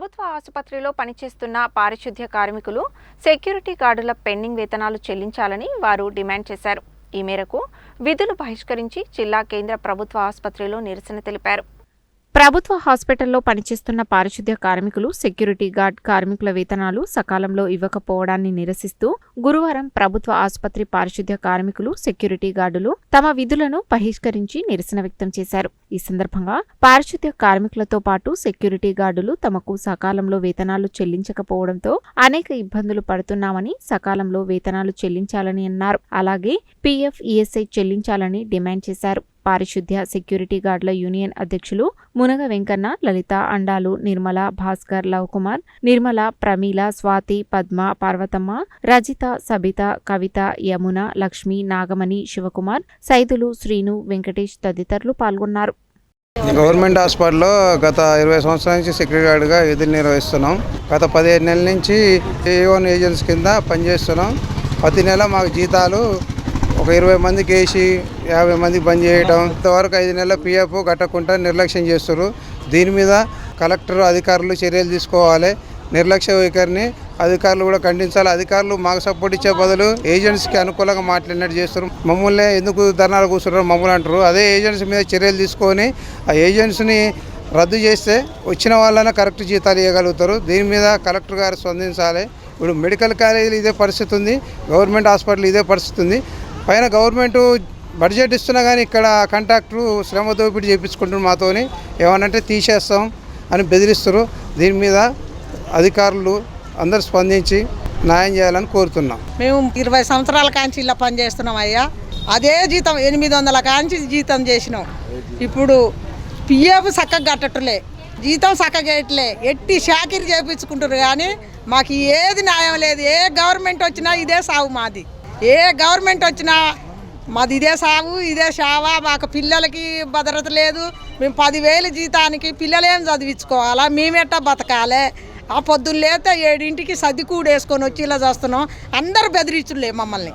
ప్రభుత్వ ఆసుపత్రిలో పనిచేస్తున్న పారిశుద్ధ్య కార్మికులు సెక్యూరిటీ గార్డుల పెండింగ్ వేతనాలు చెల్లించాలని వారు డిమాండ్ చేశారు. ఈ మేరకు విధులు బహిష్కరించి జిల్లా కేంద్ర ప్రభుత్వ ఆసుపత్రిలో నిరసన తెలిపారు. ప్రభుత్వ హాస్పిటల్లో పనిచేస్తున్న పారిశుద్ధ్య కార్మికులు సెక్యూరిటీ గార్డ్ కార్మికుల వేతనాలు సకాలంలో ఇవ్వకపోవడాన్ని నిరసిస్తూ గురువారం ప్రభుత్వ ఆసుపత్రి పారిశుద్ధ్య కార్మికులు సెక్యూరిటీ గార్డులు తమ విధులను బహిష్కరించి నిరసన వ్యక్తం చేశారు. ఈ సందర్భంగా పారిశుద్ధ్య కార్మికులతో పాటు సెక్యూరిటీ గార్డులు తమకు సకాలంలో వేతనాలు చెల్లించకపోవడంతో అనేక ఇబ్బందులు పడుతున్నామని, సకాలంలో వేతనాలు చెల్లించాలని అన్నారు. అలాగే పీఎఫ్, ఈఎస్ఐ చెల్లించాలని డిమాండ్ చేశారు. పారిశుద్ధ్య సెక్యూరిటీ గార్డుల యూనియన్ అధ్యక్షులు మునగ వెంకన్న, లలిత, అండాలు, నిర్మల, భాస్కర్, లవకుమార్, నిర్మల, ప్రమీల, స్వాతి, పద్మ, పార్వతమ్మ, రజిత, సబిత, కవిత, యమున, లక్ష్మి, నాగమణి, శివకుమార్, సైదులు, శ్రీను, వెంకటేష్ తదితరులు పాల్గొన్నారు. గవర్నమెంట్ హాస్పిటల్లో గత 20 సంవత్సరాల నుంచి సెక్యూరిటీ గార్డుగా విధులు నిర్వహిస్తున్నాం. గత 15 నెలల నుంచి A1 ఏజెన్సీ కింద పనిచేస్తున్నాం. ప్రతి నెల మాకు జీతాలు ఒక 20 మందికి వేసి 50 మందికి బంద్ చేయడం, ఇంతవరకు 5 నెలల పిఎఫ్ కట్టకుండా నిర్లక్ష్యం చేస్తారు. దీని మీద కలెక్టర్ అధికారులు చర్యలు తీసుకోవాలి. నిర్లక్ష్య వైఖరిని అధికారులు కూడా ఖండించాలి. అధికారులు మాకు సపోర్ట్ ఇచ్చే బదులు ఏజెన్సీకి అనుకూలంగా మాట్లాడినట్టు చేస్తారు. మమ్మల్ని ఎందుకు ధర్నాలు కూర్చున్నారు మమ్మల్ని అంటారు. అదే ఏజెన్సీ మీద చర్యలు తీసుకొని ఆ ఏజెన్సీని రద్దు చేస్తే వచ్చిన వాళ్ళని కరెక్ట్ జీతాలు ఇవ్వగలుగుతారు. దీని మీద కలెక్టర్ గారు స్పందించాలి. ఇప్పుడు మెడికల్ కాలేజీలు ఇదే పరిస్థితి ఉంది, గవర్నమెంట్ హాస్పిటల్ ఇదే పరిస్థితి ఉంది. పైన గవర్నమెంట్ బడ్జెట్ ఇస్తున్నా కానీ ఇక్కడ కాంట్రాక్టరు శ్రమ దోపిడీ చేయించుకుంటున్నారు. మాతోని ఏమనంటే తీసేస్తాం అని బెదిరిస్తారు. దీని మీద అధికారులు అందరూ స్పందించి న్యాయం చేయాలని కోరుతున్నాం. మేము 20 సంవత్సరాల కాంచి ఇలా పనిచేస్తున్నాం అయ్యా. అదే జీతం 800 కాంచి జీతం చేసినాం. ఇప్పుడు పిఎఫ్ చక్కగా కట్టట్లే, జీతం చక్కగా వేయట్లే, ఎట్టి షాకిరి చేయించుకుంటారు. కానీ మాకు ఏది న్యాయం లేదు. ఏ గవర్నమెంట్ వచ్చినా ఇదే సాగు మాది. ఏ గవర్నమెంట్ వచ్చినా మాది ఇదే సాగు, ఇదే షావా. మాకు పిల్లలకి భద్రత లేదు. మేము 10,000 జీతానికి పిల్లలేం చదివించుకోవాలా, మేమెట్టా బతకాలి. ఆ పొద్దున్న లేతే 7ంటికి సర్ది కూడేసుకొని వచ్చి ఇలా చేస్తున్నాం. అందరూ బెదిరించులే మమ్మల్ని.